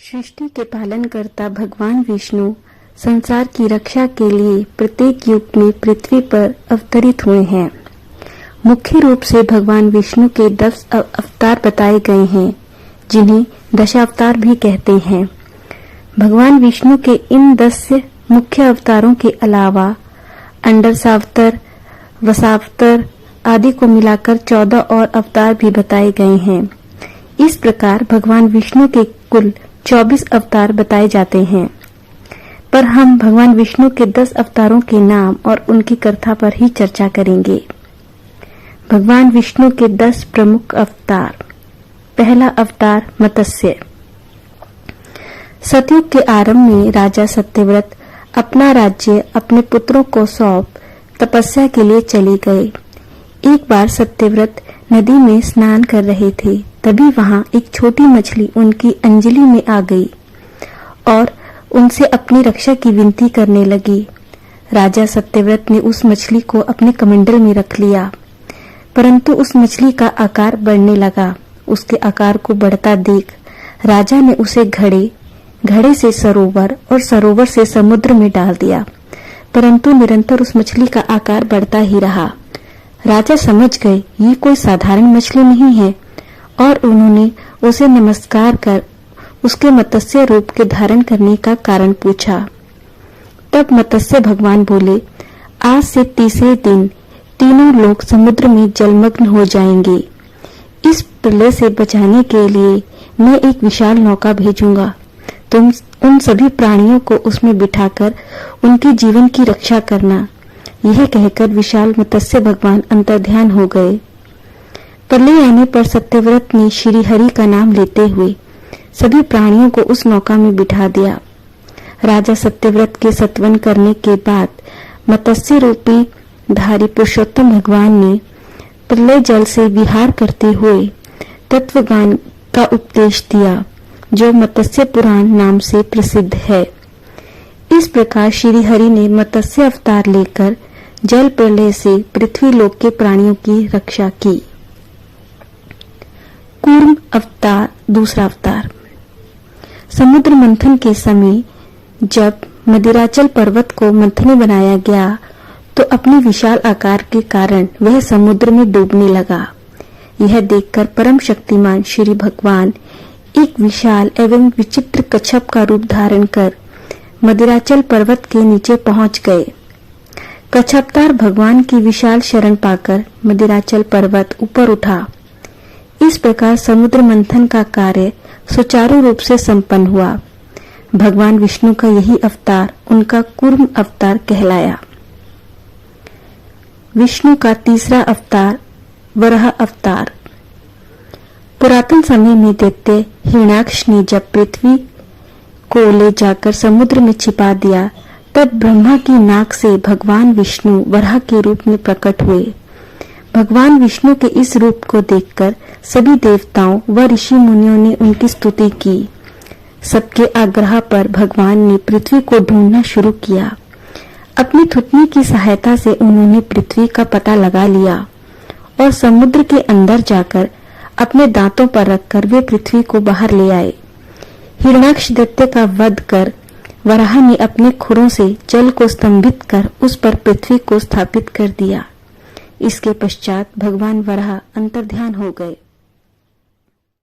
सृष्टि के पालनकर्ता भगवान विष्णु संसार की रक्षा के लिए प्रत्येक युग में पृथ्वी पर अवतरित हुए हैं। मुख्य रूप से भगवान विष्णु के 10 अवतार बताए गए हैं, जिन्हें दशावतार भी कहते हैं। भगवान विष्णु के इन 10 मुख्य अवतारों के अलावा अंडरसावतार, वसावतार आदि को मिलाकर 14 और अवतार भी बताए गए हैं। इस प्रकार भगवान विष्णु के कुल 24 अवतार बताए जाते हैं, पर हम भगवान विष्णु के 10 अवतारों के नाम और उनकी कथा पर ही चर्चा करेंगे। भगवान विष्णु के 10 प्रमुख अवतार। पहला अवतार मत्स्य। सतयुग के आरंभ में राजा सत्यव्रत अपना राज्य अपने पुत्रों को सौंप तपस्या के लिए चले गए। एक बार सत्यव्रत नदी में स्नान कर रहे थे, तभी वहां एक छोटी मछली उनकी अंजलि में आ गई और उनसे अपनी रक्षा की विनती करने लगी। राजा सत्यव्रत ने उस मछली को अपने कमंडल में रख लिया, परंतु उस मछली का आकार बढ़ने लगा। उसके आकार को बढ़ता देख राजा ने उसे घड़े से सरोवर और सरोवर से समुद्र में डाल दिया, परंतु निरंतर उस मछली का आकार बढ़ता ही रहा। राजा समझ गए ये कोई साधारण मछली नहीं है और उन्होंने उसे नमस्कार कर उसके मत्स्य रूप के धारण करने का कारण पूछा। तब मत्स्य भगवान बोले, आज से तीसरे दिन तीनों लोग समुद्र में जलमग्न हो जाएंगे। इस प्रलय से बचाने के लिए मैं एक विशाल नौका भेजूंगा। तुम उन सभी प्राणियों को उसमें बिठाकर उनके जीवन की रक्षा करना। यह कहकर विशाल मत्स्य भगवान अंतर्ध्यान हो गए। प्रलय आने पर सत्यव्रत ने श्री हरि का नाम लेते हुए सभी प्राणियों को उस नौका में बिठा दिया। राजा सत्यव्रत के सत्वन करने के बाद मत्स्य रूपी धारी पुरुषोत्तम भगवान ने प्रलय जल से विहार करते हुए तत्वज्ञान का उपदेश दिया, जो मत्स्य पुराण नाम से प्रसिद्ध है। इस प्रकार श्री हरि ने मत्स्य अवतार लेकर जल प्रलय से पृथ्वी लोक के प्राणियों की रक्षा की। कूर्म अवतार, दूसरा अवतार। समुद्र मंथन के समय जब मदिराचल पर्वत को मंथने बनाया गया तो अपने विशाल आकार के कारण वह समुद्र में डूबने लगा। यह देखकर परम शक्तिमान श्री भगवान एक विशाल एवं विचित्र कच्छप का रूप धारण कर मदिराचल पर्वत के नीचे पहुंच गए। कच्छपतार भगवान की विशाल शरण पाकर मदिराचल पर्वत ऊपर उठा। इस प्रकार समुद्र मंथन का कार्य सुचारू रूप से संपन्न हुआ। भगवान विष्णु का यही अवतार उनका कूर्म अवतार कहलाया। विष्णु का तीसरा अवतार वराह अवतार। पुरातन समय में दैत्य हिरण्याक्ष ने जब पृथ्वी को ले जाकर समुद्र में छिपा दिया, तब ब्रह्मा की नाक से भगवान विष्णु वराह के रूप में प्रकट हुए। भगवान विष्णु के इस रूप को देखकर सभी देवताओं व ऋषि मुनियों ने उनकी स्तुति की। सबके आग्रह पर भगवान ने पृथ्वी को ढूंढना शुरू किया। अपनी थुतनी की सहायता से उन्होंने पृथ्वी का पता लगा लिया और समुद्र के अंदर जाकर अपने दांतों पर रखकर वे पृथ्वी को बाहर ले आए। हिरण्याक्ष दैत्य का वध कर वराह ने अपने खुरों से जल को स्तंभित कर उस पर पृथ्वी को स्थापित कर दिया। इसके पश्चात भगवान वराह अंतर्ध्यान हो गए।